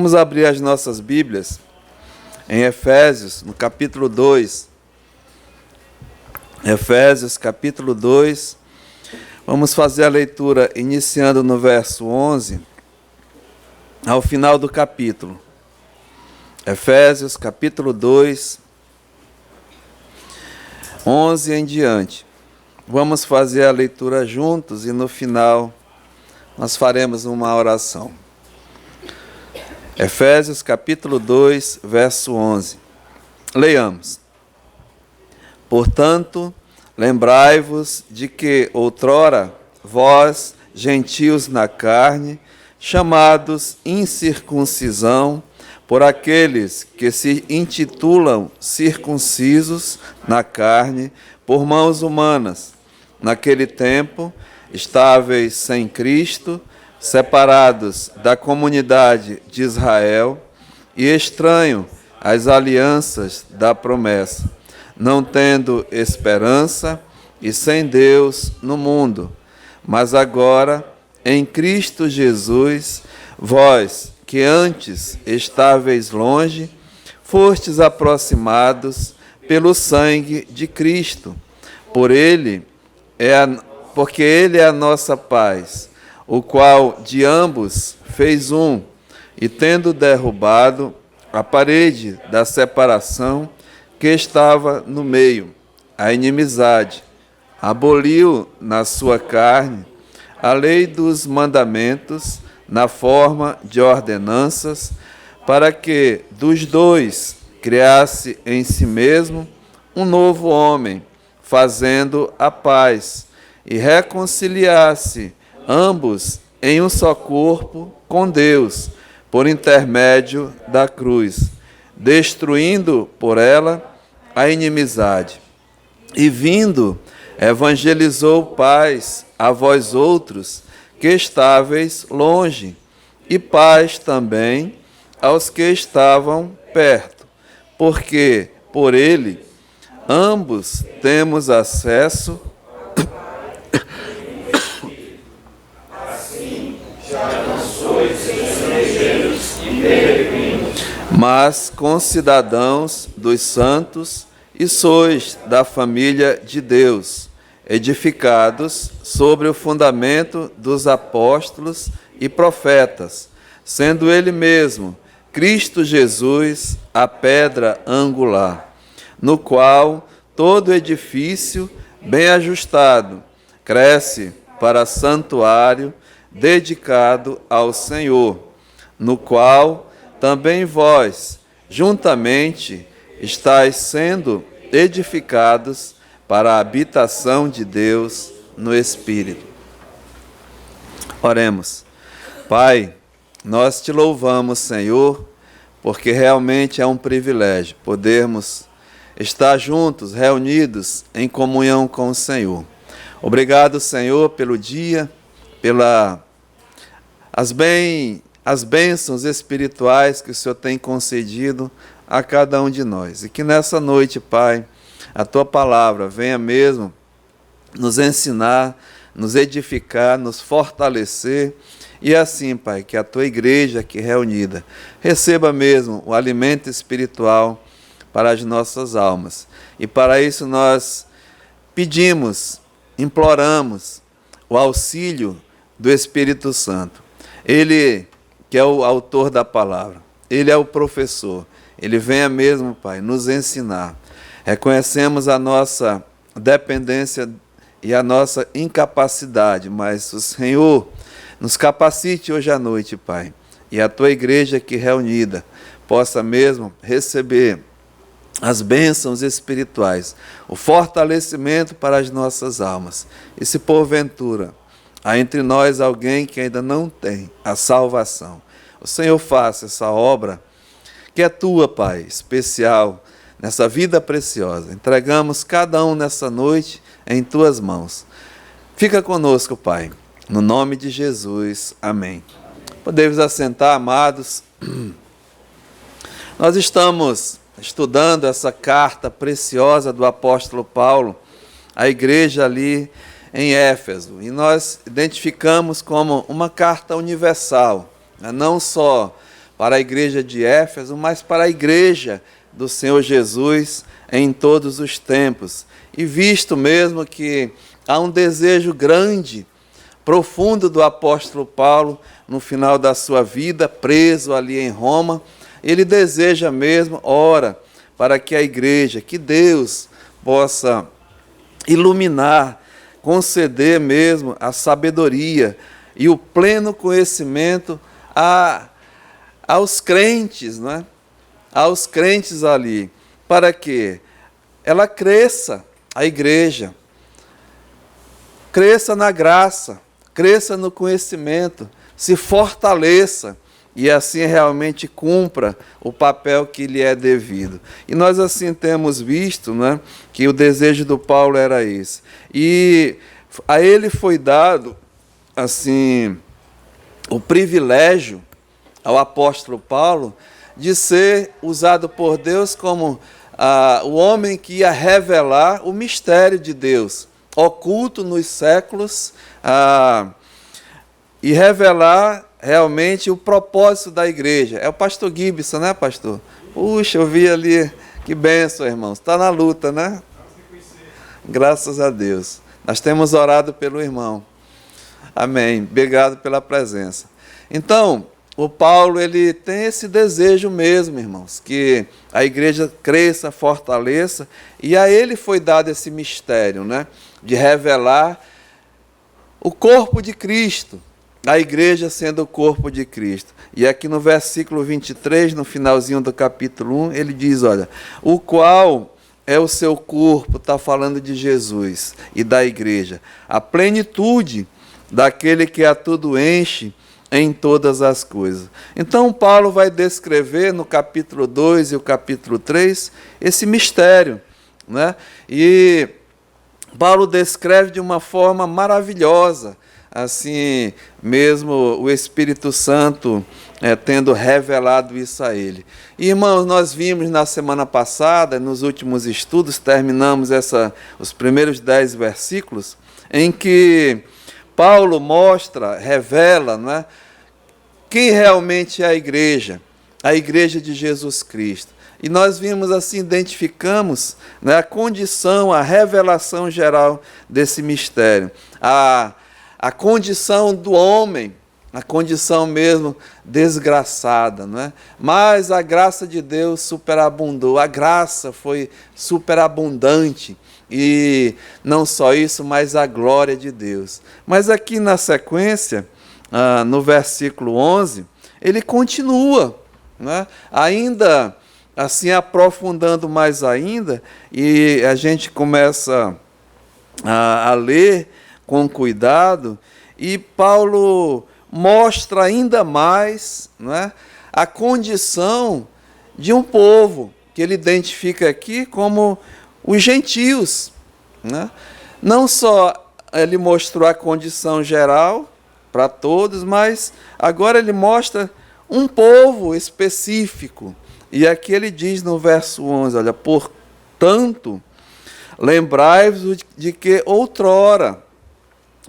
Vamos abrir as nossas Bíblias em Efésios, no capítulo 2. Efésios, capítulo 2. Vamos fazer a leitura iniciando no verso 11, ao final do capítulo. Efésios, capítulo 2, 11 em diante. Vamos fazer a leitura juntos e no final nós faremos uma oração. Efésios capítulo 2, verso 11. Leiamos. Portanto, lembrai-vos de que outrora vós, gentios na carne, chamados incircuncisão, por aqueles que se intitulam circuncisos na carne, por mãos humanas, naquele tempo, estáveis sem Cristo, separados da comunidade de Israel e estranho às alianças da promessa, não tendo esperança e sem Deus no mundo. Mas agora, em Cristo Jesus, vós que antes estáveis longe, fostes aproximados pelo sangue de Cristo. Porque Ele é a nossa paz, o qual de ambos fez um, e tendo derrubado a parede da separação que estava no meio, a inimizade, aboliu na sua carne a lei dos mandamentos na forma de ordenanças, para que dos dois criasse em si mesmo um novo homem, fazendo a paz, e reconciliasse ambos em um só corpo com Deus, por intermédio da cruz, destruindo por ela a inimizade. E vindo, evangelizou paz a vós outros que estáveis longe, e paz também aos que estavam perto, porque por ele ambos temos acesso mas concidadãos dos santos, e sois da família de Deus, edificados sobre o fundamento dos apóstolos e profetas, sendo Ele mesmo, Cristo Jesus, a pedra angular, no qual todo edifício bem ajustado cresce para santuário dedicado ao Senhor, no qual também vós, juntamente, estáis sendo edificados para a habitação de Deus no Espírito. Oremos. Pai, nós te louvamos, Senhor, porque realmente é um privilégio podermos estar juntos, reunidos em comunhão com o Senhor. Obrigado, Senhor, pelo dia, as bênçãos espirituais que o Senhor tem concedido a cada um de nós. E que nessa noite, Pai, a Tua palavra venha mesmo nos ensinar, nos edificar, nos fortalecer. E assim, Pai, que a Tua igreja aqui reunida receba mesmo o alimento espiritual para as nossas almas. E para isso nós pedimos, imploramos o auxílio do Espírito Santo. Ele que é o autor da palavra, Ele é o professor, Ele venha mesmo, Pai, nos ensinar. Reconhecemos a nossa dependência e a nossa incapacidade, mas o Senhor nos capacite hoje à noite, Pai, e a Tua igreja aqui reunida possa mesmo receber as bênçãos espirituais, o fortalecimento para as nossas almas. E se porventura há entre nós alguém que ainda não tem a salvação, o Senhor faça essa obra que é Tua, Pai, especial, nessa vida preciosa. Entregamos cada um nessa noite em Tuas mãos. Fica conosco, Pai, no nome de Jesus. Amém. Podemos assentar, amados. Nós estamos estudando essa carta preciosa do apóstolo Paulo à igreja ali em Éfeso, e nós identificamos como uma carta universal, não só para a igreja de Éfeso, mas para a igreja do Senhor Jesus em todos os tempos. E visto mesmo que há um desejo grande, profundo do apóstolo Paulo, no final da sua vida, preso ali em Roma, ele deseja mesmo, ora, para que a igreja, que Deus possa iluminar, conceder mesmo a sabedoria e o pleno conhecimento aos crentes, não é? Aos crentes ali, para que ela cresça, a igreja, cresça na graça, cresça no conhecimento, se fortaleça e assim realmente cumpra o papel que lhe é devido. E nós assim temos visto, né, que o desejo do Paulo era esse. E a ele foi dado assim o privilégio ao apóstolo Paulo de ser usado por Deus como o homem que ia revelar o mistério de Deus, oculto nos séculos, e revelar realmente o propósito da igreja. É o pastor Gibson, né, pastor? Puxa, eu vi ali, que bênção, irmãos. Está na luta, né? Graças a Deus. Nós temos orado pelo irmão. Amém. Obrigado pela presença. Então, o Paulo, ele tem esse desejo mesmo, irmãos, que a igreja cresça, fortaleça, e a ele foi dado esse mistério, né, de revelar o corpo de Cristo, a igreja sendo o corpo de Cristo. E aqui no versículo 23, no finalzinho do capítulo 1, ele diz, olha, o qual é o seu corpo, está falando de Jesus e da igreja, a plenitude daquele que a tudo enche em todas as coisas. Então, Paulo vai descrever no capítulo 2 e o capítulo 3 esse mistério, né? E Paulo descreve de uma forma maravilhosa, assim mesmo o Espírito Santo tendo revelado isso a ele. E, irmãos, nós vimos na semana passada, nos últimos estudos, terminamos os primeiros 10 versículos, em que Paulo mostra, revela, não é, quem realmente é a igreja de Jesus Cristo. E nós vimos assim, identificamos, né, a condição, a revelação geral desse mistério, a condição do homem, a condição mesmo desgraçada, não é? Mas a graça de Deus superabundou, a graça foi superabundante. E não só isso, mas a glória de Deus. Mas aqui na sequência, no versículo 11, ele continua, né? Ainda assim aprofundando mais ainda, e a gente começa a ler com cuidado, e Paulo mostra ainda mais, né, a condição de um povo, que ele identifica aqui como os gentios, né? Não só ele mostrou a condição geral para todos, mas agora ele mostra um povo específico. E aqui ele diz no verso 11, olha, portanto, lembrai-vos de que outrora,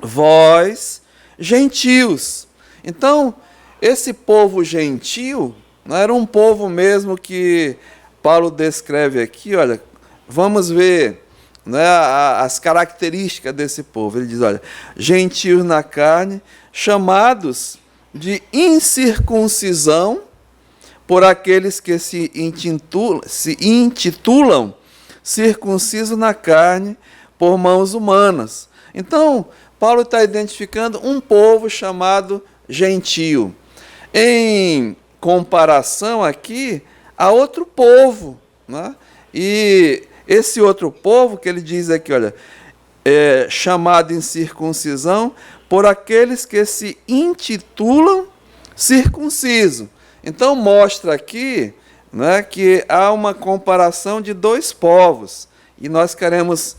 vós, gentios. Então, esse povo gentil não era um povo mesmo que Paulo descreve aqui, olha, vamos ver, né, as características desse povo. Ele diz, olha, gentios na carne, chamados de incircuncisão por aqueles que se intitulam circuncisos na carne por mãos humanas. Então, Paulo está identificando um povo chamado gentio, em comparação aqui a outro povo, né? E esse outro povo que ele diz aqui, olha, chamado em circuncisão por aqueles que se intitulam circunciso. Então mostra aqui, né, que há uma comparação de dois povos, e nós queremos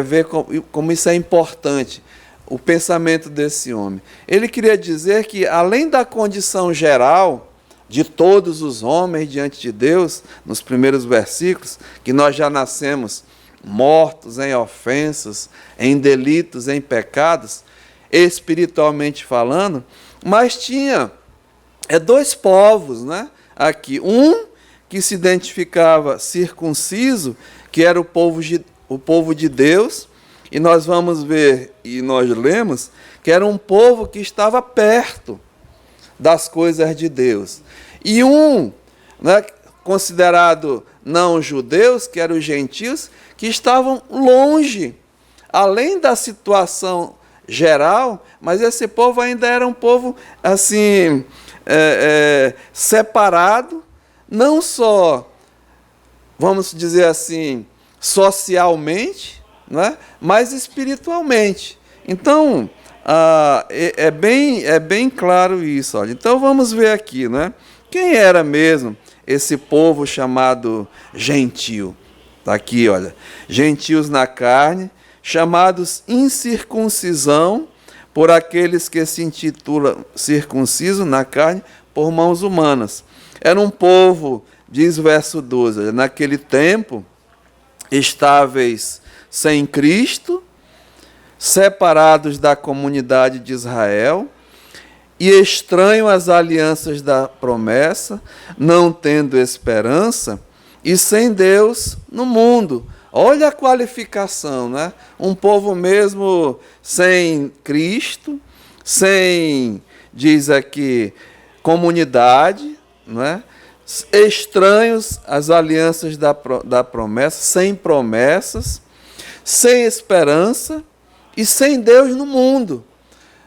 ver como isso é importante, o pensamento desse homem. Ele queria dizer que, além da condição geral de todos os homens diante de Deus, nos primeiros versículos, que nós já nascemos mortos em ofensas, em delitos, em pecados, espiritualmente falando, mas tinha dois povos, né, aqui. Um que se identificava circunciso, que era o povo de Deus, e nós vamos ver, e nós lemos, que era um povo que estava perto das coisas de Deus. E um, né, considerado não judeus, que eram os gentios, que estavam longe, além da situação geral, mas esse povo ainda era um povo assim, separado, não só, vamos dizer assim, socialmente, né, mas espiritualmente. Então, é bem claro isso. Olha. Então, vamos ver aqui, né? Quem era mesmo esse povo chamado gentio? Está aqui, olha. Gentios na carne, chamados incircuncisão por aqueles que se intitulam circunciso na carne por mãos humanas. Era um povo, diz o verso 12, naquele tempo, estáveis sem Cristo, separados da comunidade de Israel e estranhos às alianças da promessa, não tendo esperança e sem Deus no mundo. Olha a qualificação, né? Um povo mesmo sem Cristo, sem, diz aqui, comunidade, né? Estranhos às alianças da promessa, sem promessas, sem esperança e sem Deus no mundo.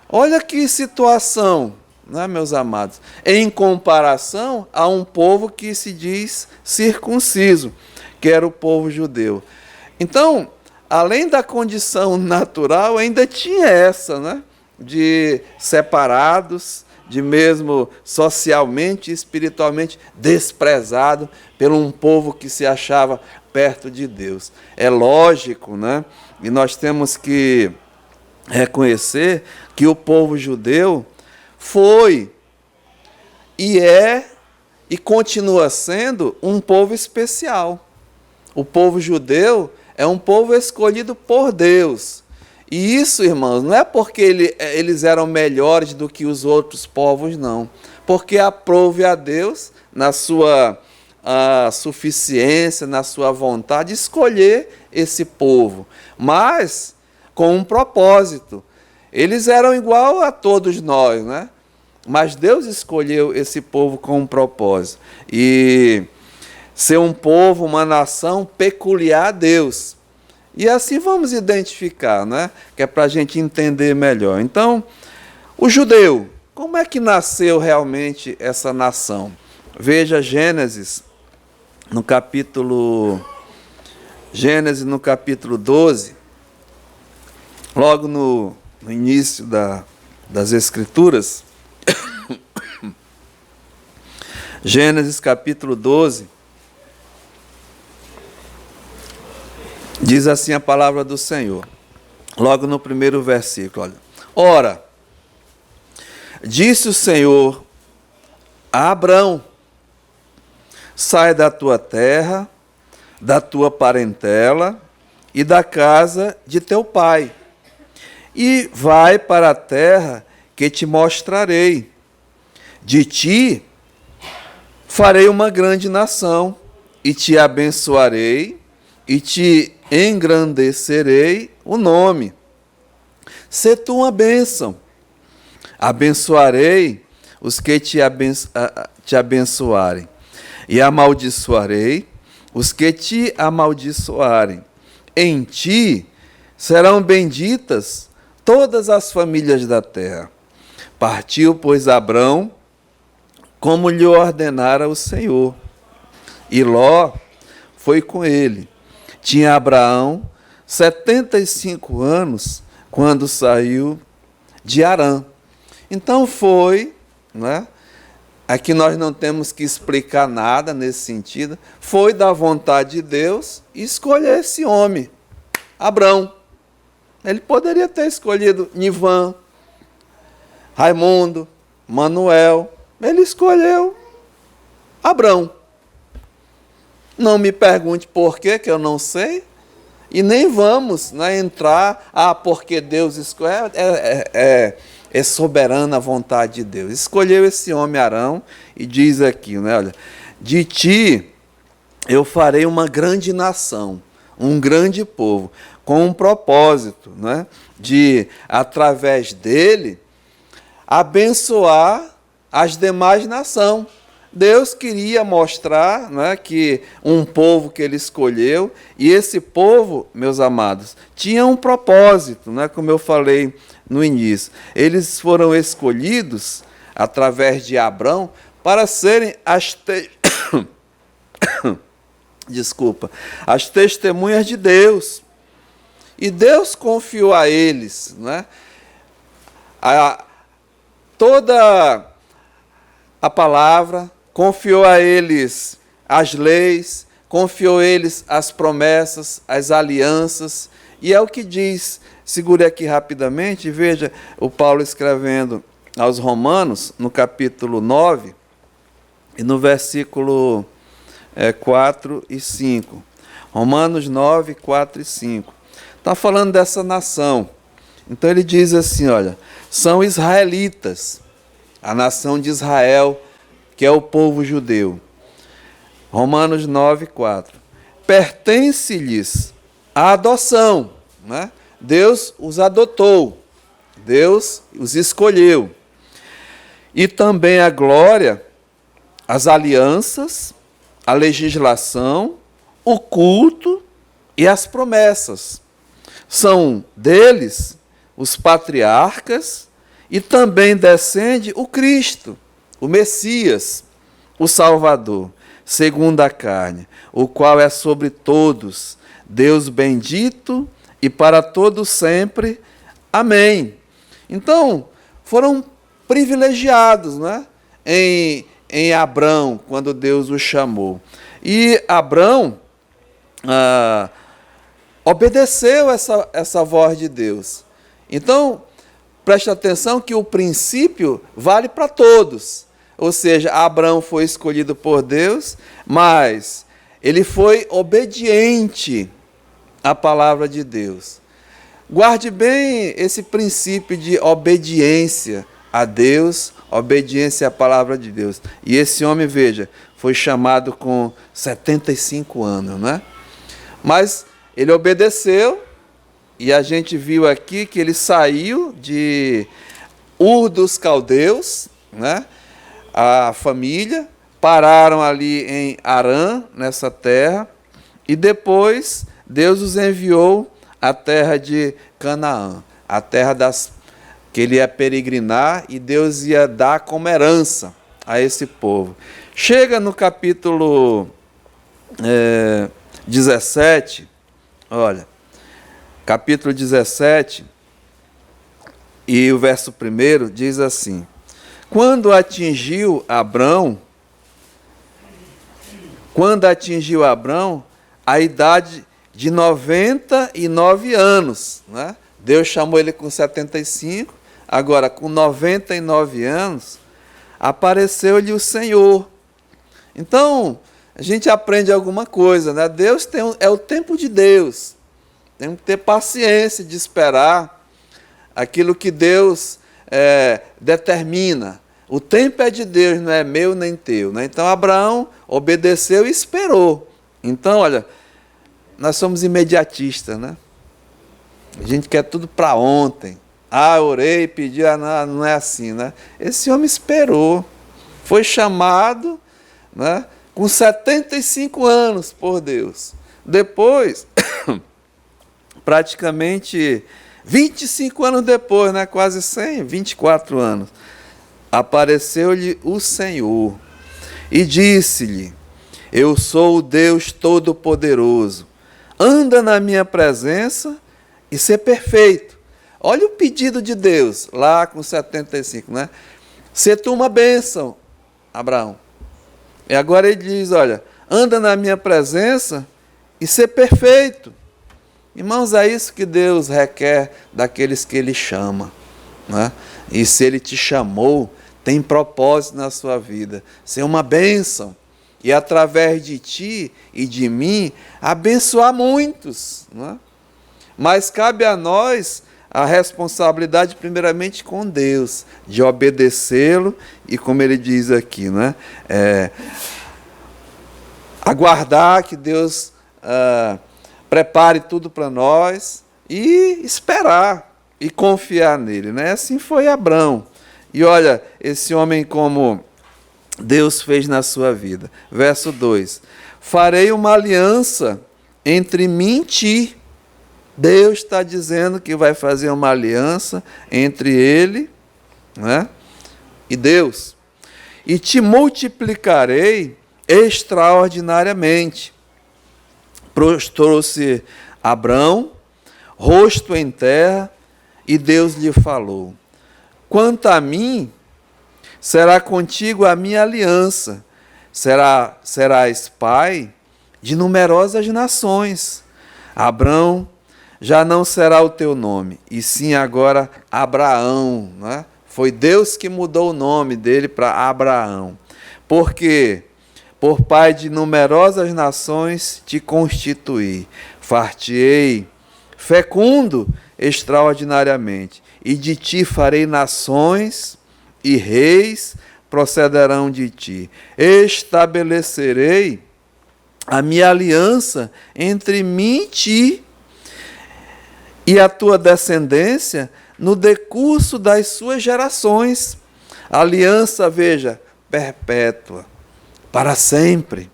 Olha que situação, né, meus amados, em comparação a um povo que se diz circunciso, que era o povo judeu. Então, além da condição natural, ainda tinha essa, né, de separados, de mesmo socialmente e espiritualmente desprezado por um povo que se achava perto de Deus. É lógico, né? E nós temos que reconhecer que o povo judeu foi e é e continua sendo um povo especial. O povo judeu é um povo escolhido por Deus. E isso, irmãos, não é porque eles eram melhores do que os outros povos, não. Porque aprove a Deus, na sua suficiência, na sua vontade, escolher esse povo. Mas com um propósito. Eles eram igual a todos nós, né? Mas Deus escolheu esse povo com um propósito. E ser um povo, uma nação peculiar a Deus. E assim vamos identificar, né? Que é para a gente entender melhor. Então, o judeu, como é que nasceu realmente essa nação? Veja Gênesis no capítulo 12, logo no início das Escrituras. Gênesis capítulo 12. Diz assim a palavra do Senhor, logo no primeiro versículo. Olha. Ora, disse o Senhor a Abrão, sai da tua terra, da tua parentela e da casa de teu pai, e vai para a terra que te mostrarei. De ti farei uma grande nação, e te abençoarei, e te engrandecerei o nome. Sê tu uma bênção. Abençoarei os que te abençoarem, e amaldiçoarei os que te amaldiçoarem. Em ti serão benditas todas as famílias da terra. Partiu, pois, Abrão, como lhe ordenara o Senhor. E Ló foi com ele. Tinha Abraão 75 anos quando saiu de Harã. Então foi, né? Aqui nós não temos que explicar nada nesse sentido. Foi da vontade de Deus escolher esse homem, Abrão. Ele poderia ter escolhido Nivan, Raimundo, Manuel. Ele escolheu Abrão. Não me pergunte por quê, que eu não sei. E nem vamos, né, entrar, porque Deus escolhe. é soberana a vontade de Deus. Escolheu esse homem Arão e diz aqui, né, olha, de ti eu farei uma grande nação, um grande povo, com um propósito, né, de, através dele, abençoar as demais nações. Deus queria mostrar, né, que um povo que ele escolheu, e esse povo, meus amados, tinha um propósito, né, como eu falei no início. Eles foram escolhidos, através de Abrão, para serem as testemunhas de Deus. E Deus confiou a eles, né, toda a palavra, confiou a eles as leis, confiou a eles as promessas, as alianças, e é o que diz, segure aqui rapidamente, veja o Paulo escrevendo aos Romanos, no capítulo 9, e no versículo 4 e 5. Romanos 9, 4 e 5. Está falando dessa nação. Então ele diz assim, olha, são israelitas, a nação de Israel, que é o povo judeu. Romanos 9, 4. Pertence-lhes a adoção, né? Deus os adotou, Deus os escolheu. E também a glória, as alianças, a legislação, o culto e as promessas. São deles os patriarcas e também descende o Cristo, o Messias, o Salvador, segundo a carne, o qual é sobre todos, Deus bendito e para todos sempre. Amém. Então, foram privilegiados, né, em Abrão, quando Deus o chamou. E Abrão obedeceu essa voz de Deus. Então, preste atenção que o princípio vale para todos. Ou seja, Abrão foi escolhido por Deus, mas ele foi obediente à palavra de Deus. Guarde bem esse princípio de obediência a Deus, obediência à palavra de Deus. E esse homem, veja, foi chamado com 75 anos, né? Mas ele obedeceu, e a gente viu aqui que ele saiu de Ur dos Caldeus, né? A família, pararam ali em Harã, nessa terra, e depois Deus os enviou à terra de Canaã, a terra que ele ia peregrinar, e Deus ia dar como herança a esse povo. Chega no capítulo 17, olha, capítulo 17, e o verso 1 diz assim: Quando atingiu Abrão a idade de 99 anos, né? Deus chamou ele com 75, agora com 99 anos, apareceu-lhe o Senhor. Então, a gente aprende alguma coisa, né? Deus é o tempo de Deus. Tem que ter paciência de esperar aquilo que Deus determina. O tempo é de Deus, não é meu nem teu, né? Então Abraão obedeceu e esperou. Então, olha, nós somos imediatistas, né? A gente quer tudo para ontem. Orei, pedi, não é assim, né? Esse homem esperou, foi chamado, né, com 75 anos por Deus. Depois, praticamente 25 anos depois, né, quase 100, 24 anos, apareceu-lhe o Senhor e disse-lhe: Eu sou o Deus Todo-Poderoso, anda na minha presença e ser perfeito. Olha o pedido de Deus, lá com 75, né? Ser tu uma bênção, Abraão. E agora ele diz, olha, anda na minha presença e ser perfeito. Irmãos, é isso que Deus requer daqueles que Ele chama, né? E se Ele te chamou, tem propósito na sua vida, ser uma bênção. E através de ti e de mim, abençoar muitos, né? Mas cabe a nós a responsabilidade primeiramente com Deus, de obedecê-lo e, como ele diz aqui, né, aguardar que Deus prepare tudo para nós e esperar e confiar nele, né? Assim foi Abrão. E olha, esse homem como Deus fez na sua vida. Verso 2: farei uma aliança entre mim e ti. Deus está dizendo que vai fazer uma aliança entre ele, né, e Deus. E te multiplicarei extraordinariamente. Prostrou-se Abrão, rosto em terra, e Deus lhe falou: quanto a mim, será contigo a minha aliança, serás pai de numerosas nações. Abrão já não será o teu nome, e sim agora Abraão, né? Foi Deus que mudou o nome dele para Abraão. Porque por pai de numerosas nações te constituí, far-te-ei fecundo extraordinariamente, e de ti farei nações, e reis procederão de ti. Estabelecerei a minha aliança entre mim e ti, e a tua descendência no decurso das suas gerações. Aliança, veja, perpétua, para sempre,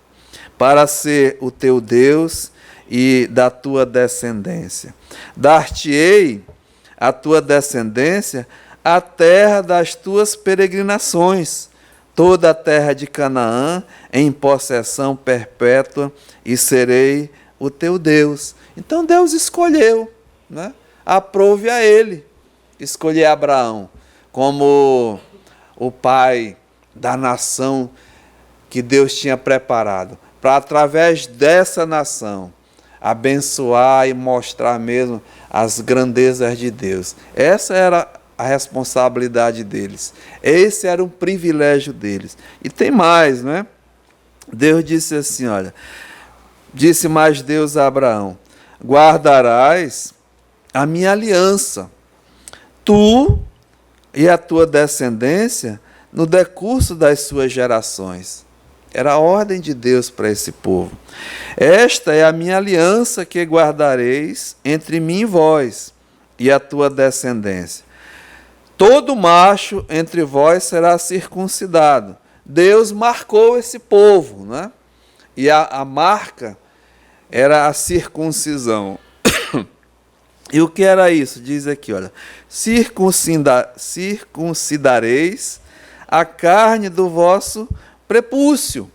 para ser o teu Deus e da tua descendência. Dar-te-ei a tua descendência a terra das tuas peregrinações, toda a terra de Canaã em possessão perpétua, e serei o teu Deus. Então Deus escolheu, né? Aprove a ele escolher Abraão como o pai da nação que Deus tinha preparado, para através dessa nação abençoar e mostrar mesmo as grandezas de Deus. Essa era a responsabilidade deles. Esse era um privilégio deles. E tem mais, né? Deus disse assim, olha, disse mais Deus a Abraão: guardarás a minha aliança, tu e a tua descendência, no decurso das suas gerações. Era a ordem de Deus para esse povo. Esta é a minha aliança que guardareis entre mim e vós, e a tua descendência. Todo macho entre vós será circuncidado. Deus marcou esse povo, né? E a marca era a circuncisão. E o que era isso? Diz aqui, olha: circuncidareis a carne do vosso prepúcio.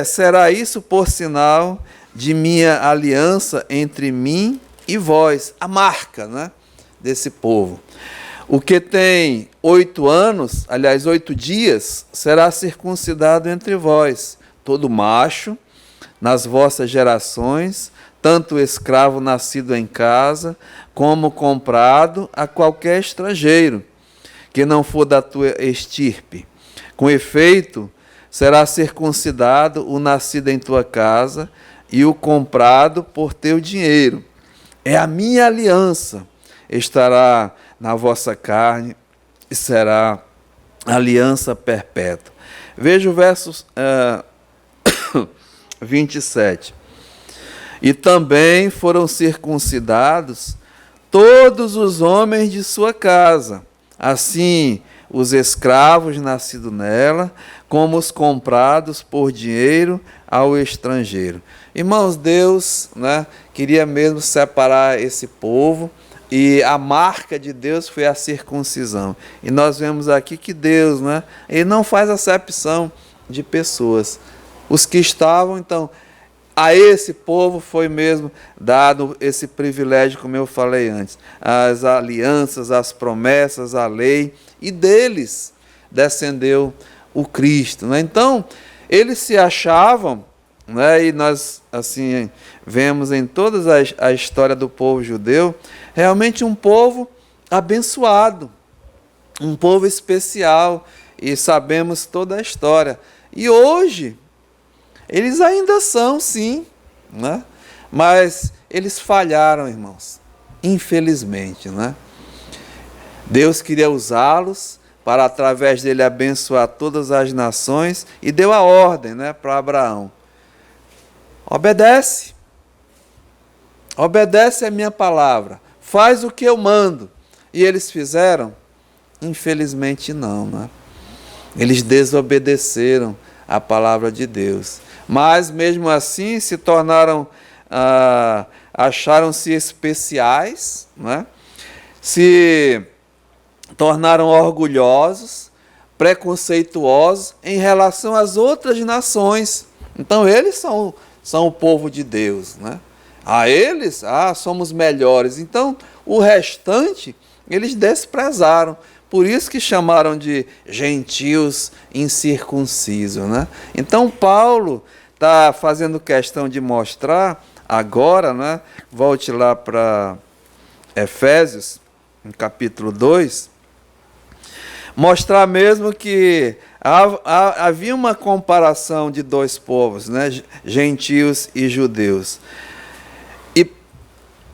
Será isso por sinal de minha aliança entre mim e vós. A marca, né, desse povo. O que tem 8 anos, aliás, 8 dias, será circuncidado entre vós. Todo macho, nas vossas gerações, tanto escravo nascido em casa, como comprado a qualquer estrangeiro, que não for da tua estirpe. Com efeito, será circuncidado o nascido em tua casa e o comprado por teu dinheiro. É a minha aliança, estará na vossa carne e será aliança perpétua. Veja o verso 27. E também foram circuncidados todos os homens de sua casa, assim os escravos nascidos nela, como os comprados por dinheiro ao estrangeiro. Irmãos, Deus, né, queria mesmo separar esse povo, e a marca de Deus foi a circuncisão. E nós vemos aqui que Deus, né, ele não faz acepção de pessoas. Os que estavam, então, a esse povo foi mesmo dado esse privilégio, como eu falei antes, as alianças, as promessas, a lei, e deles descendeu o Cristo, né? Então, eles se achavam, né, e nós assim vemos em toda a história do povo judeu, realmente um povo abençoado, um povo especial, e sabemos toda a história. E hoje, eles ainda são, sim, né? Mas eles falharam, irmãos. infelizmente, né? Deus queria usá-los para, através dele, abençoar todas as nações e deu a ordem, né, para Abraão. Obedece a minha palavra, faz o que eu mando. E eles fizeram? Infelizmente não, né? Eles desobedeceram a palavra de Deus. Mas, mesmo assim, se tornaram, acharam-se especiais, né? Se tornaram orgulhosos, preconceituosos em relação às outras nações. Então, eles são o povo de Deus, né? Eles, somos melhores. Então, o restante, eles desprezaram. Por isso que chamaram de gentios incircuncisos, né? Então, Paulo está fazendo questão de mostrar agora, né? Volte lá para Efésios, no capítulo 2, mostrar mesmo que havia uma comparação de dois povos, né? Gentios e judeus. E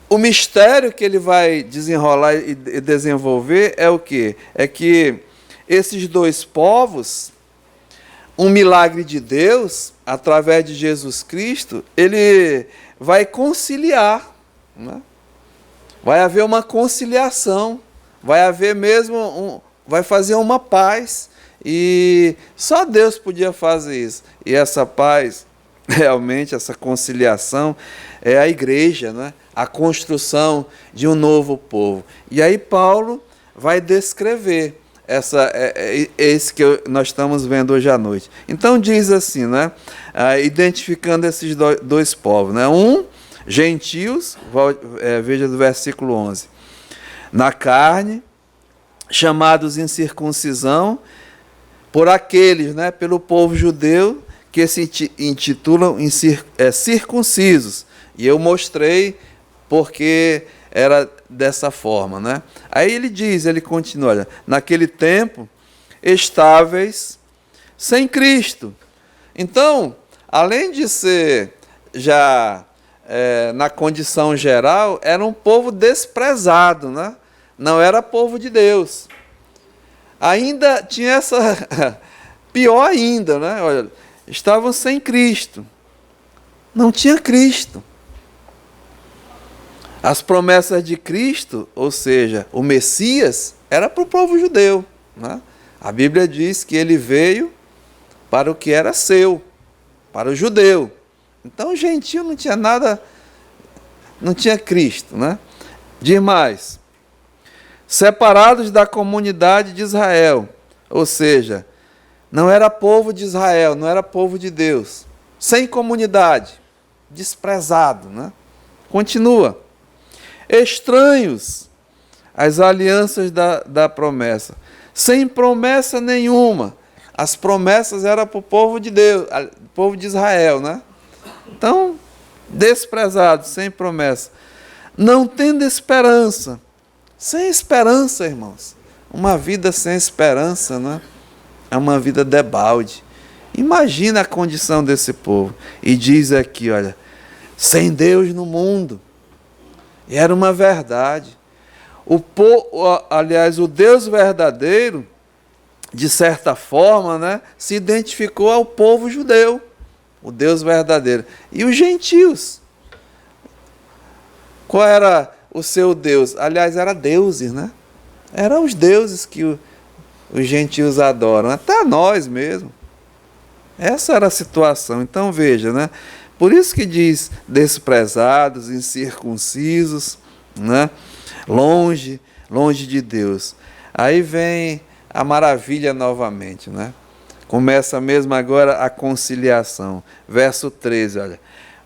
o mistério que ele vai desenrolar e desenvolver é o quê? É que esses dois povos, um milagre de Deus, através de Jesus Cristo, ele vai conciliar, né? Vai haver uma conciliação, vai haver mesmo, vai fazer uma paz, e só Deus podia fazer isso. E essa paz, realmente, essa conciliação, é a igreja, né? A construção de um novo povo. E aí Paulo vai descrever esse que nós estamos vendo hoje à noite. Então diz assim, né? Identificando esses dois povos, né? Gentios, veja do versículo 11. Na carne, chamados em circuncisão, por aqueles, né? Pelo povo judeu, que se intitulam circuncisos. E eu mostrei porque era dessa forma, né? Aí ele continua, olha, naquele tempo, estáveis sem Cristo. Então, além de ser já na condição geral, era um povo desprezado, né? Não era povo de Deus. Ainda tinha essa... pior ainda, né? Olha, estavam sem Cristo. Não tinha Cristo. As promessas de Cristo, ou seja, o Messias, era para o povo judeu, né? A Bíblia diz que ele veio para o que era seu, para o judeu. Então o gentio não tinha nada, não tinha Cristo, né? Diz mais, separados da comunidade de Israel, ou seja, não era povo de Israel, não era povo de Deus, sem comunidade, desprezado, né? Continua. Estranhos às alianças da promessa, sem promessa nenhuma. As promessas eram para o povo de Deus, povo de Israel, né? Então, desprezados, sem promessa, não tendo esperança, sem esperança, irmãos. Uma vida sem esperança, né? É uma vida debalde. Imagina a condição desse povo. E diz aqui, olha, sem Deus no mundo. E era uma verdade. Aliás, o Deus verdadeiro, de certa forma, né, se identificou ao povo judeu, o Deus verdadeiro. E os gentios? Qual era o seu Deus? Aliás, eram deuses, né? Eram os deuses que os gentios adoram, até nós mesmo. Essa era a situação. Então veja, né? Por isso que diz desprezados, incircuncisos, né? Longe de Deus. Aí vem a maravilha novamente, né? Começa mesmo agora a conciliação. Verso 13, olha.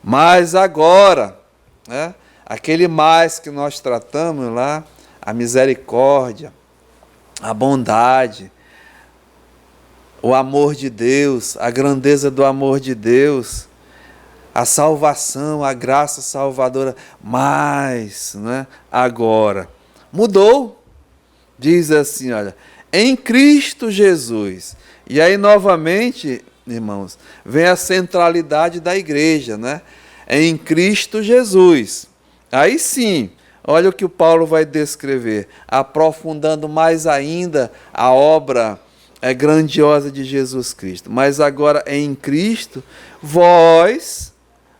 Mas agora, né? Aquele mais que nós tratamos lá, a misericórdia, a bondade, o amor de Deus, a grandeza do amor de Deus, a salvação, a graça salvadora, mas, né, agora, mudou, diz assim, olha, em Cristo Jesus. E aí, novamente, irmãos, vem a centralidade da igreja, né? Em Cristo Jesus. Aí sim, olha o que o Paulo vai descrever, aprofundando mais ainda a obra grandiosa de Jesus Cristo. Mas agora em Cristo, vós,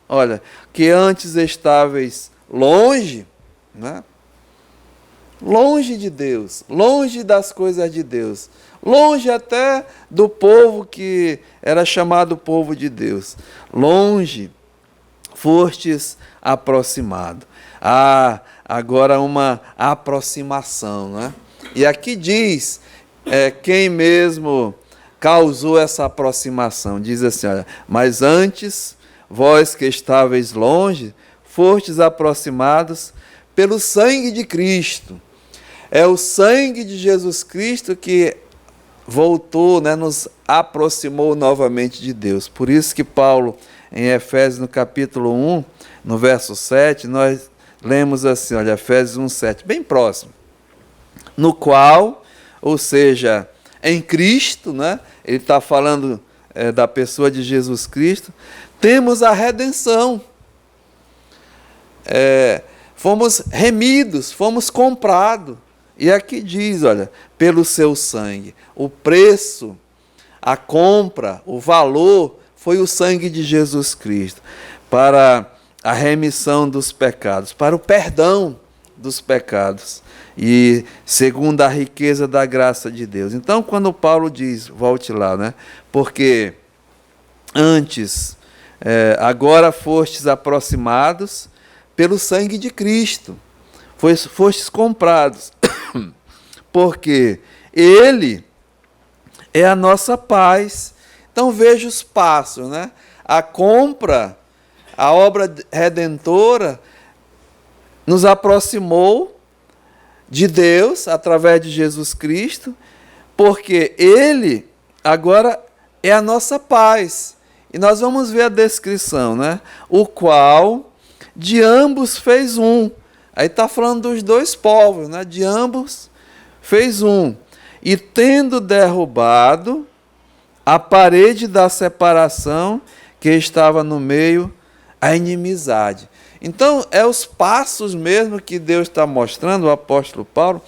olha, que antes estáveis longe, né? Longe de Deus, longe das coisas de Deus, longe até do povo que era chamado povo de Deus, longe, fostes aproximado. Agora uma aproximação, né? E aqui diz quem mesmo causou essa aproximação. Diz assim, olha, mas antes, vós que estáveis longe, fostes aproximados pelo sangue de Cristo. É o sangue de Jesus Cristo que voltou, né, nos aproximou novamente de Deus. Por isso que Paulo, em Efésios, no capítulo 1, no verso 7, nós lemos assim, olha, Efésios 1, 7, bem próximo. No qual, ou seja, em Cristo, né, ele está falando da pessoa de Jesus Cristo, temos a redenção. Fomos remidos, fomos comprados. E aqui diz, olha, pelo seu sangue. O preço, a compra, o valor foi o sangue de Jesus Cristo para a remissão dos pecados, para o perdão dos pecados e segundo a riqueza da graça de Deus. Então, quando Paulo diz, volte lá, né? Porque antes, agora fostes aproximados pelo sangue de Cristo, fostes comprados, porque Ele é a nossa paz. Então veja os passos, né? A compra, a obra redentora nos aproximou de Deus através de Jesus Cristo, porque Ele agora é a nossa paz. E nós vamos ver a descrição, né? O qual de ambos fez um. Aí está falando dos dois povos, né? De ambos fez um. E tendo derrubado a parede da separação que estava no meio, a inimizade. Então, os passos mesmo que Deus está mostrando, o apóstolo Paulo,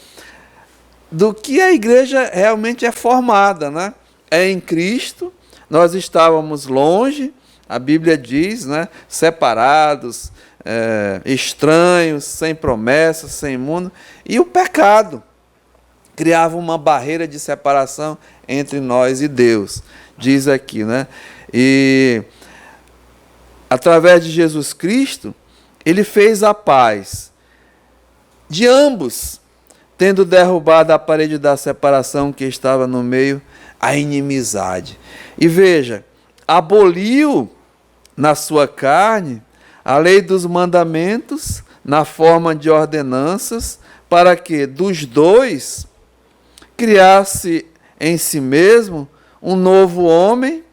do que a igreja realmente é formada, né? É em Cristo, nós estávamos longe, a Bíblia diz, né? Separados, estranhos, sem promessas, sem mundo, e o pecado criava uma barreira de separação entre nós e Deus, diz aqui, né? E através de Jesus Cristo, Ele fez a paz de ambos, tendo derrubado a parede da separação que estava no meio, a inimizade. E veja, aboliu na sua carne a lei dos mandamentos na forma de ordenanças, para que dos dois criasse em si mesmo um novo homem,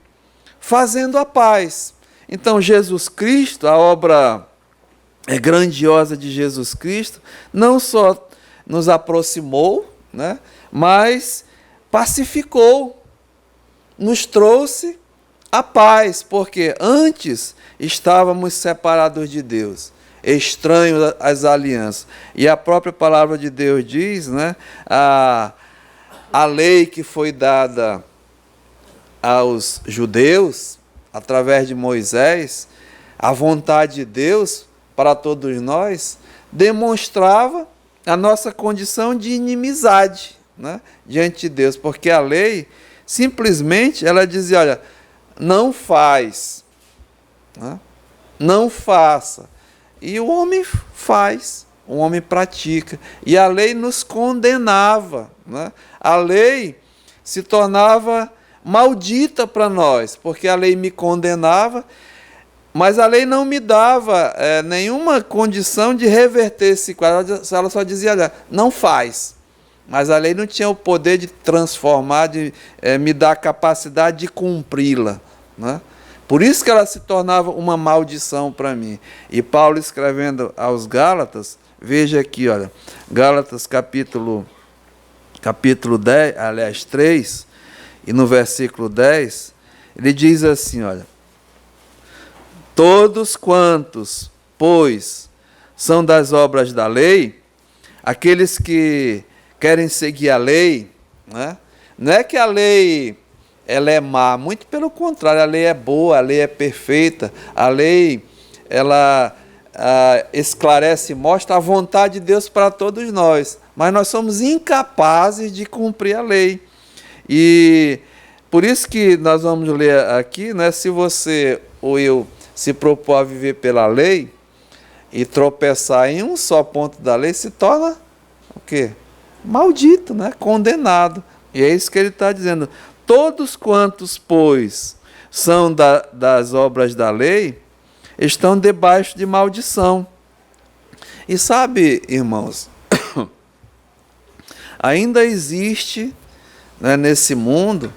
fazendo a paz. Então Jesus Cristo, a obra grandiosa de Jesus Cristo, não só nos aproximou, né, mas pacificou, nos trouxe a paz, porque antes estávamos separados de Deus, estranhos às alianças. E a própria palavra de Deus diz, né, a lei que foi dada aos judeus, através de Moisés, a vontade de Deus para todos nós, demonstrava a nossa condição de inimizade, né, diante de Deus, porque a lei, simplesmente, ela dizia, olha, não faz, né, não faça, e o homem faz, o homem pratica, e a lei nos condenava, né, a lei se tornava maldita para nós, porque a lei me condenava, mas a lei não me dava nenhuma condição de reverter esse quadro. Ela só dizia, olha, não faz. Mas a lei não tinha o poder de transformar, de me dar a capacidade de cumpri-la, né? Por isso que ela se tornava uma maldição para mim. E Paulo, escrevendo aos Gálatas, veja aqui, olha, Gálatas capítulo 10, aliás, 3, e no versículo 10, ele diz assim, olha, todos quantos, pois, são das obras da lei, aqueles que querem seguir a lei, né? Não é que a lei ela é má, muito pelo contrário, a lei é boa, a lei é perfeita, a lei ela esclarece e mostra a vontade de Deus para todos nós, mas nós somos incapazes de cumprir a lei. E por isso que nós vamos ler aqui, né, se você ou eu se propor a viver pela lei e tropeçar em um só ponto da lei, se torna o quê? Maldito, né? Condenado. E é isso que ele está dizendo. Todos quantos, pois, são das obras da lei, estão debaixo de maldição. E sabe, irmãos, ainda existe, né, nesse mundo,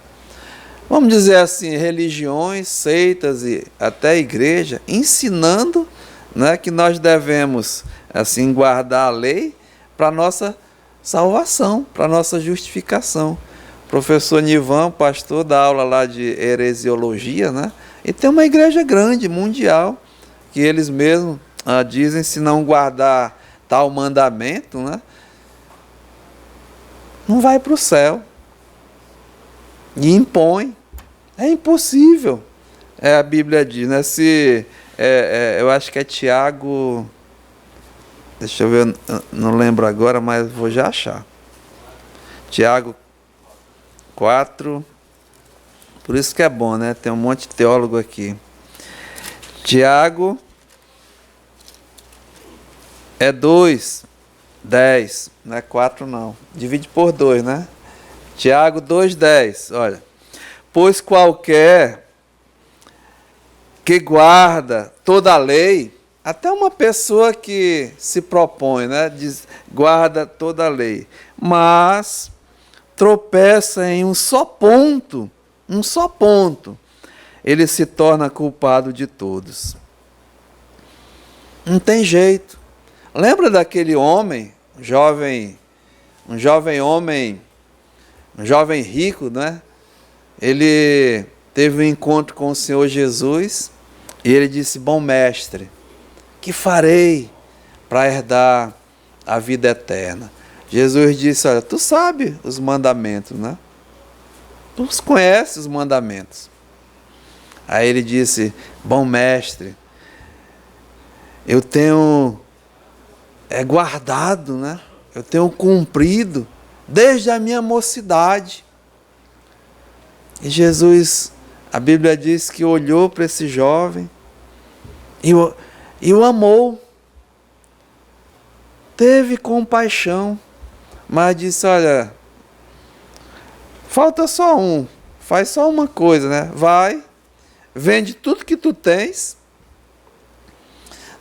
vamos dizer assim, religiões, seitas e até igreja, ensinando, né, que nós devemos assim guardar a lei para a nossa salvação, para a nossa justificação. O professor Nivan, pastor, dá aula lá de heresiologia, né? E tem uma igreja grande, mundial, que eles mesmos dizem, se não guardar tal mandamento, né, não vai para o céu. E impõe. É impossível. A Bíblia diz, né? Eu acho que é Tiago, deixa eu ver, não lembro agora, mas vou já achar. Tiago 4, por isso que é bom, né? Tem um monte de teólogo aqui. Tiago 2, 10, não é 4 não. Divide por 2, né? Tiago 2,10, olha. Pois qualquer que guarda toda a lei, até uma pessoa que se propõe, né, diz, guarda toda a lei, mas tropeça em um só ponto, ele se torna culpado de todos. Não tem jeito. Lembra daquele homem, um jovem rico, né? Ele teve um encontro com o Senhor Jesus e ele disse: bom mestre, que farei para herdar a vida eterna? Jesus disse: olha, tu sabe os mandamentos, né? Tu conheces os mandamentos. Aí ele disse: bom mestre, eu tenho guardado, né? Eu tenho cumprido desde a minha mocidade. E Jesus, a Bíblia diz que olhou para esse jovem e o amou. Teve compaixão, mas disse: olha, falta só faz só uma coisa, né? Vai, vende tudo que tu tens,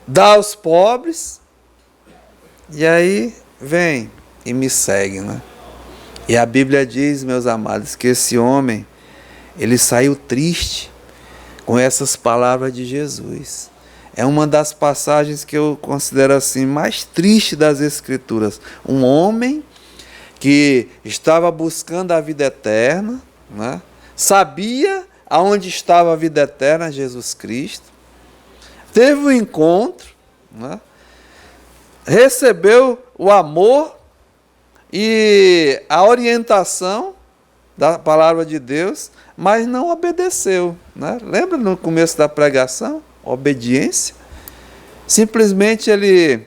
dá aos pobres, e aí vem e me segue, né? E a Bíblia diz, meus amados, que esse homem, ele saiu triste com essas palavras de Jesus. É uma das passagens que eu considero assim mais triste das Escrituras. Um homem que estava buscando a vida eterna, né? Sabia aonde estava a vida eterna, Jesus Cristo, teve um encontro, né? Recebeu o amor e a orientação da palavra de Deus, mas não obedeceu, né? Lembra no começo da pregação? Obediência. Simplesmente ele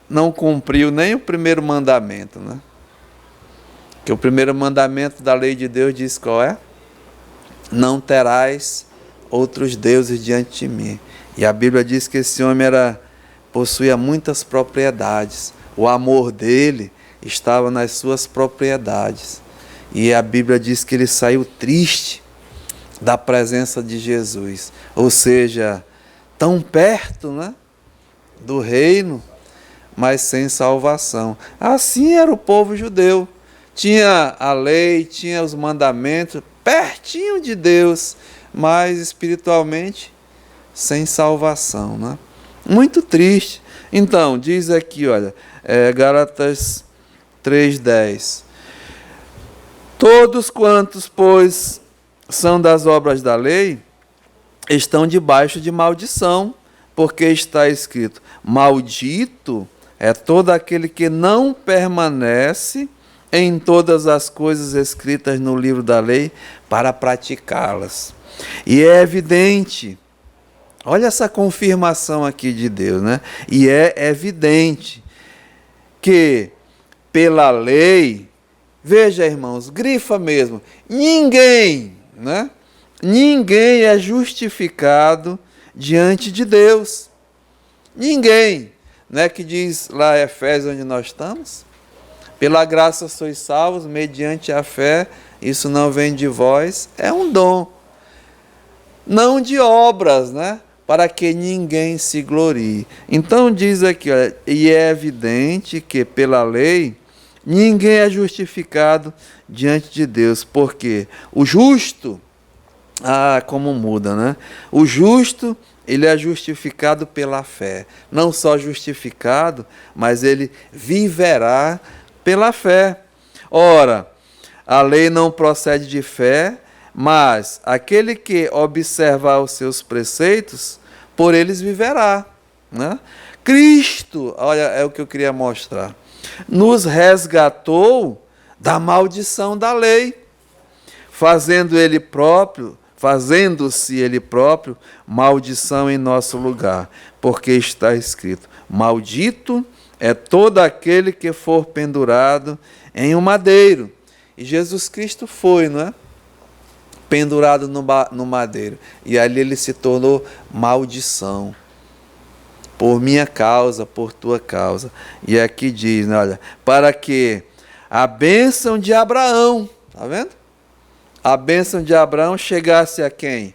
não cumpriu nem o primeiro mandamento, né? Que o primeiro mandamento da lei de Deus diz qual é? Não terás outros deuses diante de mim. E a Bíblia diz que esse homem possuía muitas propriedades. O amor dele estava nas suas propriedades. E a Bíblia diz que ele saiu triste da presença de Jesus. Ou seja, tão perto, né, do reino, mas sem salvação. Assim era o povo judeu. Tinha a lei, tinha os mandamentos, pertinho de Deus, mas espiritualmente sem salvação, né? Muito triste. Então, diz aqui, olha, Gálatas 3:10. Todos quantos, pois, são das obras da lei, estão debaixo de maldição, porque está escrito: maldito é todo aquele que não permanece em todas as coisas escritas no livro da lei para praticá-las. E é evidente, olha essa confirmação aqui de Deus, né? E é evidente que pela lei, veja, irmãos, grifa mesmo, ninguém, né? Ninguém é justificado diante de Deus. Ninguém. Não é que diz lá em Efésios, onde nós estamos? Pela graça sois salvos, mediante a fé, isso não vem de vós, é um dom. Não de obras, né? Para que ninguém se glorie. Então diz aqui, olha, e é evidente que pela lei, ninguém é justificado diante de Deus, porque o justo, como muda, né? O justo, ele é justificado pela fé. Não só justificado, mas ele viverá pela fé. Ora, a lei não procede de fé, mas aquele que observar os seus preceitos, por eles viverá, né? Cristo, olha, é o que eu queria mostrar, nos resgatou da maldição da lei, fazendo-se ele próprio maldição em nosso lugar, porque está escrito: maldito é todo aquele que for pendurado em um madeiro. E Jesus Cristo foi, não é? Pendurado no madeiro. E ali ele se tornou maldição. Por minha causa, por tua causa. E aqui diz, né, olha, para que a bênção de Abraão, tá vendo? A bênção de Abraão chegasse a quem?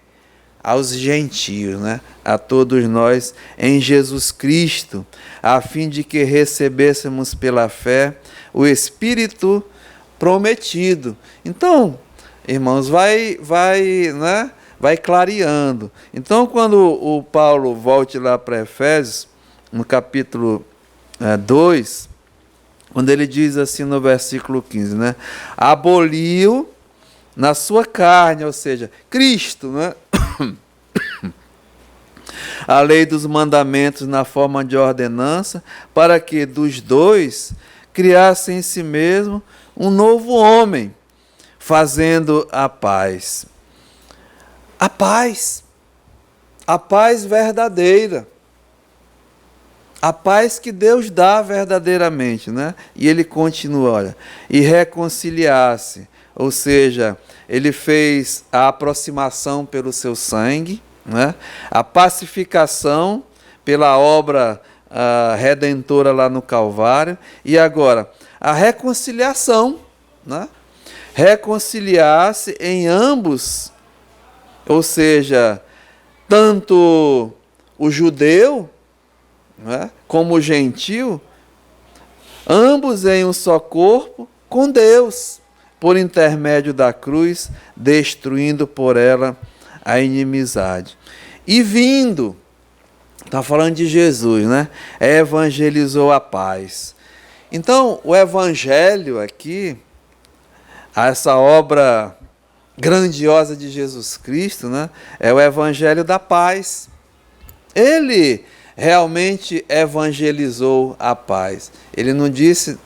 Aos gentios, né? A todos nós em Jesus Cristo, a fim de que recebêssemos pela fé o Espírito prometido. Então, irmãos, vai clareando. Então, quando o Paulo volte lá para Efésios, no capítulo 2, quando ele diz assim no versículo 15, né? Aboliu na sua carne, ou seja, Cristo, né? A lei dos mandamentos na forma de ordenança, para que dos dois criasse em si mesmo um novo homem, fazendo a paz. A paz verdadeira. A paz que Deus dá verdadeiramente, né? E ele continua, olha, e reconciliar-se, ou seja, ele fez a aproximação pelo seu sangue, né? A pacificação pela obra redentora lá no Calvário, e agora a reconciliação, né? Reconciliar-se em ambos, ou seja, tanto o judeu, né, como o gentil, ambos em um só corpo com Deus, por intermédio da cruz, destruindo por ela a inimizade. E vindo, está falando de Jesus, né? Evangelizou a paz. Então, o evangelho aqui, essa obra grandiosa de Jesus Cristo, né? É o evangelho da paz. Ele realmente evangelizou a paz. Ele não disse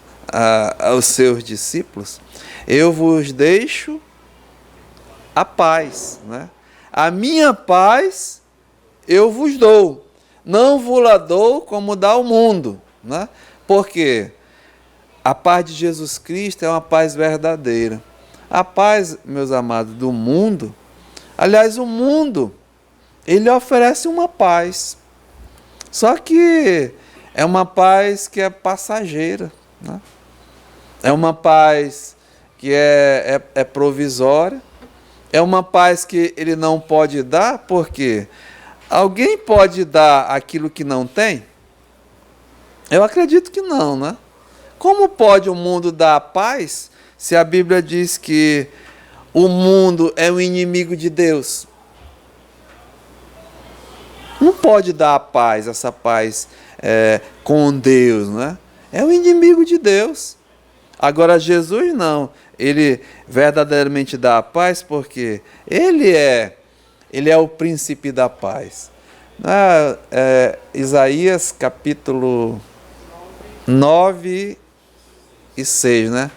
aos seus discípulos: eu vos deixo a paz, né? A minha paz eu vos dou, não vos la dou como dá o mundo, né? Porque a paz de Jesus Cristo é uma paz verdadeira. A paz, meus amados, do mundo, aliás, o mundo, ele oferece uma paz, só que é uma paz que é passageira, né? É uma paz que é provisória, é uma paz que ele não pode dar, porque alguém pode dar aquilo que não tem? Eu acredito que não, né? Como pode o mundo dar a paz se a Bíblia diz que o mundo é o inimigo de Deus? Não pode dar a paz, essa paz com Deus, né? É o inimigo de Deus. Agora Jesus não, ele verdadeiramente dá a paz porque ele é o príncipe da paz. Isaías capítulo 9 e 6, né?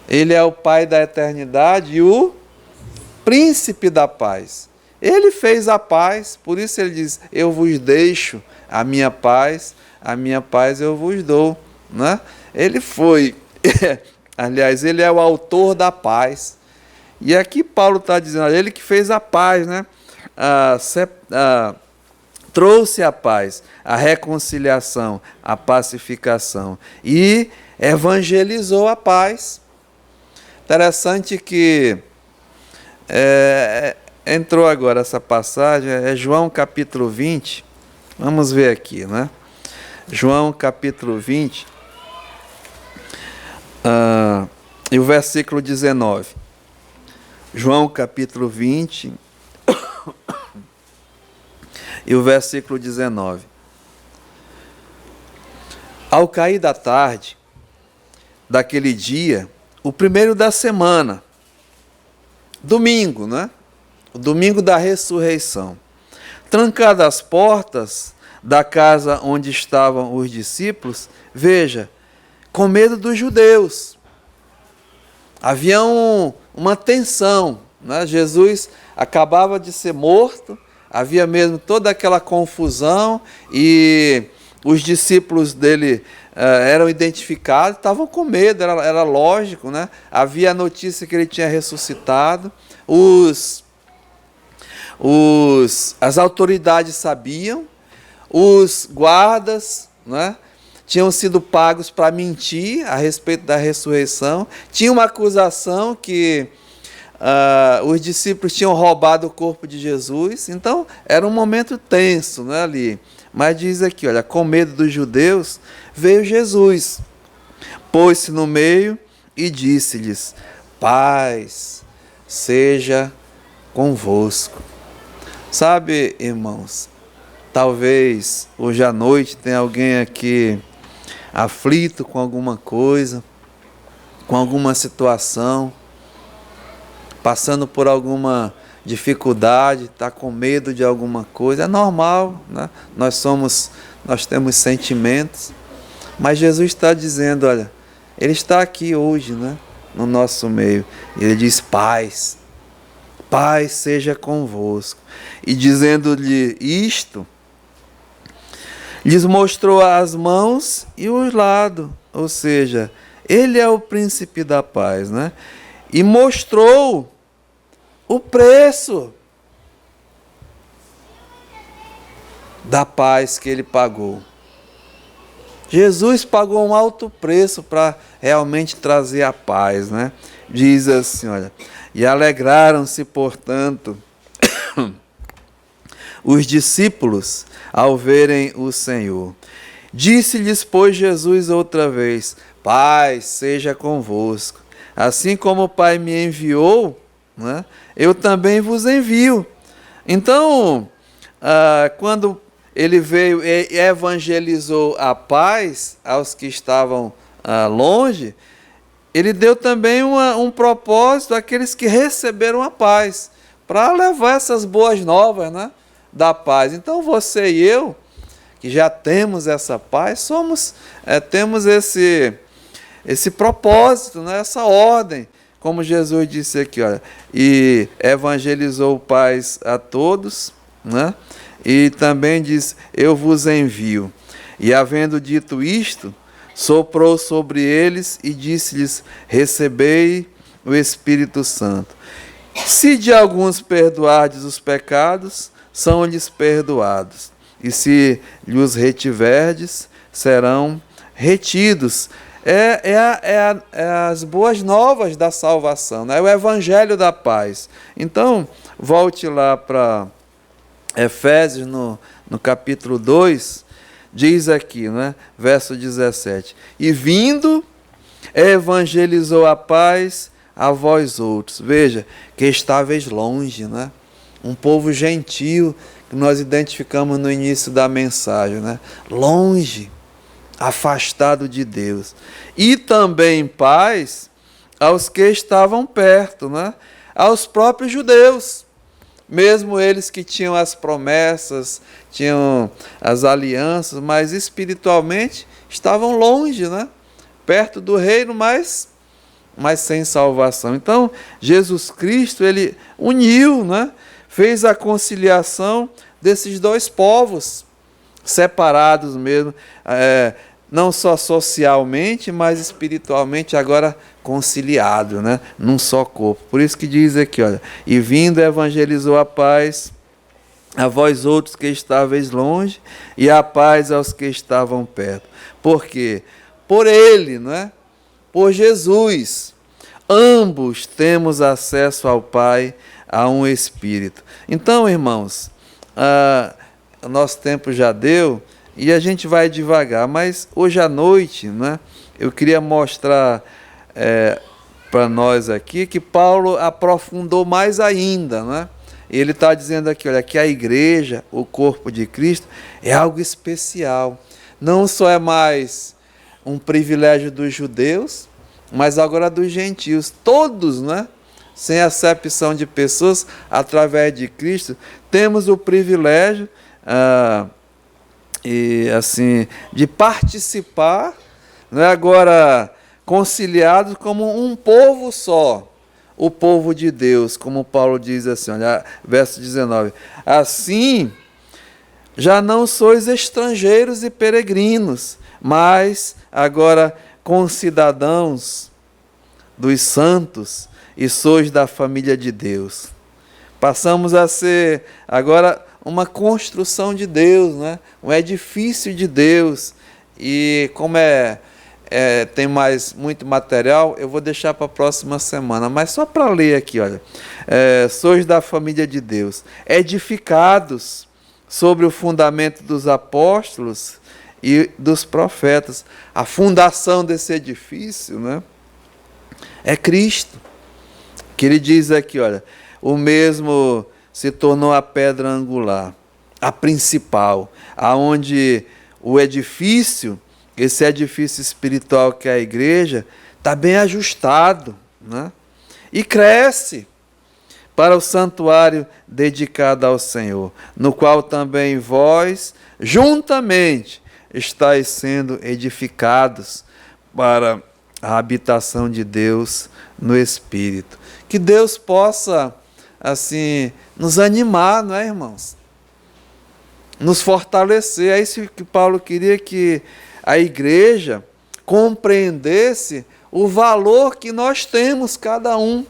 Ele é o Pai da eternidade e o príncipe da paz. Ele fez a paz, por isso ele diz, eu vos deixo a minha paz eu vos dou, né? Ele foi, aliás, ele é o autor da paz. E aqui Paulo está dizendo, ele que fez a paz, né? Trouxe a paz, a reconciliação, a pacificação e evangelizou a paz. Interessante que entrou agora essa passagem, é João capítulo 20, vamos ver aqui, né? João capítulo 20, e o versículo 19. João capítulo 20, e o versículo 19. Ao cair da tarde, daquele dia, o primeiro da semana, domingo, né? O domingo da ressurreição. Trancadas as portas da casa onde estavam os discípulos, veja, com medo dos judeus. Havia uma tensão, né? Jesus acabava de ser morto, havia mesmo toda aquela confusão e os discípulos dele eram identificados, estavam com medo, era lógico, né? Havia a notícia que ele tinha ressuscitado, as autoridades sabiam, os guardas, né, tinham sido pagos para mentir a respeito da ressurreição, tinha uma acusação que os discípulos tinham roubado o corpo de Jesus, então era um momento tenso, né, ali. Mas diz aqui, olha, com medo dos judeus, veio Jesus, pôs-se no meio e disse-lhes, paz seja convosco. Sabe, irmãos, talvez hoje à noite tenha alguém aqui aflito com alguma coisa, com alguma situação, passando por alguma dificuldade, está com medo de alguma coisa, é normal, né? Nós temos sentimentos, mas Jesus está dizendo, olha, Ele está aqui hoje, né? No nosso meio, Ele diz paz seja convosco, e dizendo-lhe isto, lhes mostrou as mãos e os lados, ou seja, Ele é o príncipe da paz, né? E mostrou o preço da paz que Ele pagou. Jesus pagou um alto preço para realmente trazer a paz, né? Diz assim, olha, e alegraram-se, portanto, os discípulos ao verem o Senhor. Disse-lhes, pois, Jesus outra vez, paz seja convosco. Assim como o Pai me enviou, né, eu também vos envio. Então, quando Ele veio e evangelizou a paz aos que estavam longe, Ele deu também um propósito àqueles que receberam a paz, para levar essas boas novas, né, da paz. Então você e eu, que já temos essa paz, temos esse propósito, né, essa ordem, como Jesus disse aqui, olha, e evangelizou paz a todos, né, e também diz, eu vos envio. E havendo dito isto, soprou sobre eles e disse-lhes, recebei o Espírito Santo. Se de alguns perdoardes os pecados, são-lhes perdoados. E se lhes retiverdes, serão retidos. As boas novas da salvação, né? É o Evangelho da paz. Então, volte lá para Efésios, no capítulo 2, diz aqui, né, verso 17, e vindo, evangelizou a paz a vós outros. Veja, que estáveis longe, né? Um povo gentil, que nós identificamos no início da mensagem, né? Longe, afastado de Deus. E também paz aos que estavam perto, né? Aos próprios judeus. mesmo eles que tinham as promessas, tinham as alianças, mas espiritualmente estavam longe, né? Perto do reino, mas sem salvação. Então, Jesus Cristo, ele uniu, né? Fez a conciliação desses dois povos, separados mesmo, não só socialmente, mas espiritualmente, agora conciliado, né? Num só corpo. Por isso que diz aqui, olha, e vindo evangelizou a paz a vós outros que estáveis longe, e a paz aos que estavam perto. Por quê? Por ele, né? Por Jesus, ambos temos acesso ao Pai, a um Espírito. Então, irmãos, o nosso tempo já deu e a gente vai devagar, mas hoje à noite, né, eu queria mostrar para nós aqui que Paulo aprofundou mais ainda, né? Ele está dizendo aqui, olha, que a igreja, o corpo de Cristo, é algo especial. Não só é mais um privilégio dos judeus, mas agora dos gentios. Todos, né? Sem acepção de pessoas, através de Cristo, temos o privilégio e assim de participar, né? Agora conciliados como um povo só, o povo de Deus, como Paulo diz assim, olha, verso 19. Assim, já não sois estrangeiros e peregrinos, mas agora concidadãos dos santos e sois da família de Deus. Passamos a ser agora uma construção de Deus, né? Um edifício de Deus. E como tem muito material, eu vou deixar para a próxima semana, mas só para ler aqui, olha. Sois da família de Deus, edificados sobre o fundamento dos apóstolos e dos profetas. A fundação desse edifício, né, é Cristo. Que ele diz aqui, olha, o mesmo se tornou a pedra angular, a principal, aonde o edifício, esse edifício espiritual que é a igreja, está bem ajustado, né? E cresce para o santuário dedicado ao Senhor, no qual também vós, juntamente, estáis sendo edificados para a habitação de Deus no Espírito. Que Deus possa, assim, nos animar, não é, irmãos? Nos fortalecer. É isso que Paulo queria, que a igreja compreendesse o valor que nós temos, cada um,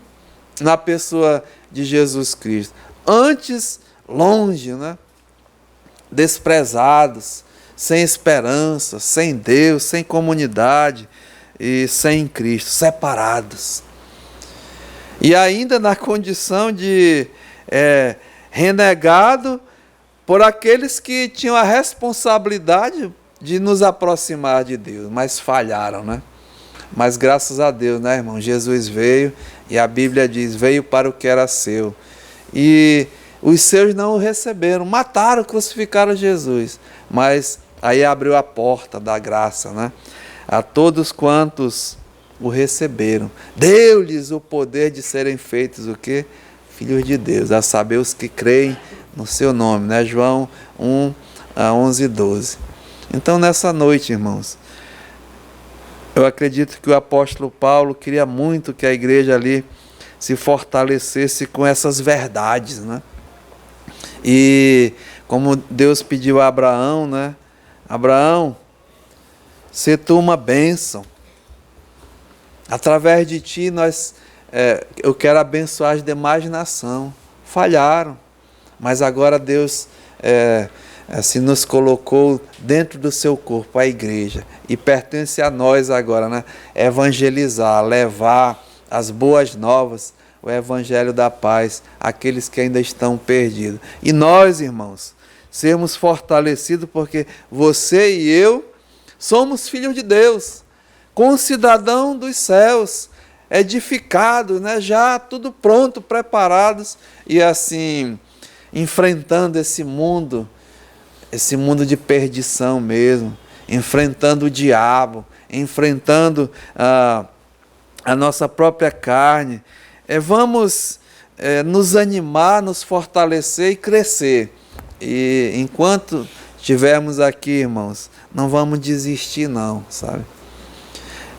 na pessoa de Jesus Cristo. Antes, longe, né? Desprezados, sem esperança, sem Deus, sem comunidade e sem Cristo, separados. E ainda na condição de renegado por aqueles que tinham a responsabilidade de nos aproximar de Deus, mas falharam, né? Mas graças a Deus, né, irmão? Jesus veio e a Bíblia diz, veio para o que era seu. E os seus não o receberam, mataram, crucificaram Jesus. Mas aí abriu a porta da graça, né? A todos quantos o receberam, deu-lhes o poder de serem feitos o quê? Filhos de Deus, a saber os que creem no seu nome, né? João 1:11 e 12. Então nessa noite, irmãos, eu acredito que o apóstolo Paulo queria muito que a igreja ali se fortalecesse com essas verdades, né? E como Deus pediu a Abraão, né? Abraão, se tu uma bênção, através de ti eu quero abençoar as demais nações. Falharam, mas agora Deus assim nos colocou dentro do seu corpo, a igreja, e pertence a nós agora, né? Evangelizar, levar as boas novas, o evangelho da paz, àqueles que ainda estão perdidos. E nós, irmãos, sermos fortalecidos, porque você e eu somos filhos de Deus, concidadão dos céus, edificados, né? Já tudo pronto, preparados, e assim, enfrentando esse mundo de perdição mesmo, enfrentando o diabo, enfrentando a nossa própria carne. Vamos nos animar, nos fortalecer e crescer. E enquanto estivermos aqui, irmãos, não vamos desistir não, sabe?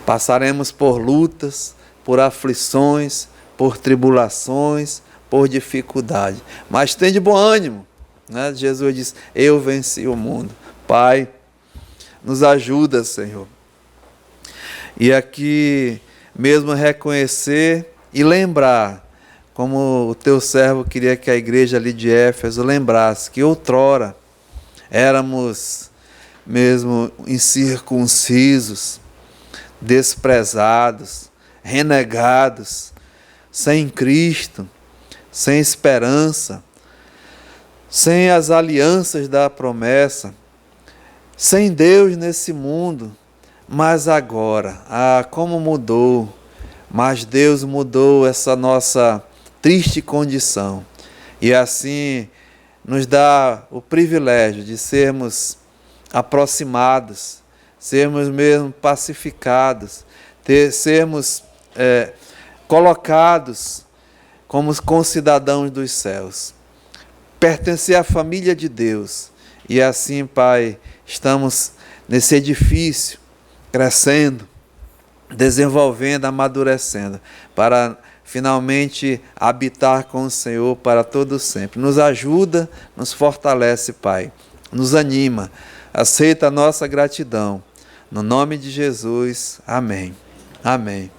Passaremos por lutas, por aflições, por tribulações, por dificuldade. Mas tem de bom ânimo, né? Jesus diz, eu venci o mundo. Pai, nos ajuda, Senhor. E aqui mesmo reconhecer e lembrar, como o teu servo queria que a igreja ali de Éfeso lembrasse, que outrora éramos mesmo incircuncisos, desprezados, renegados, sem Cristo, sem esperança, sem as alianças da promessa, sem Deus nesse mundo. Mas agora, como mudou, mas Deus mudou essa nossa triste condição e assim nos dá o privilégio de sermos aproximados, sermos mesmo pacificados, sermos colocados como concidadãos dos céus, pertencer à família de Deus. E assim, Pai, estamos nesse edifício, crescendo, desenvolvendo, amadurecendo, para finalmente habitar com o Senhor para todo sempre. Nos ajuda, nos fortalece, Pai, nos anima, aceita a nossa gratidão. No nome de Jesus, amém. Amém.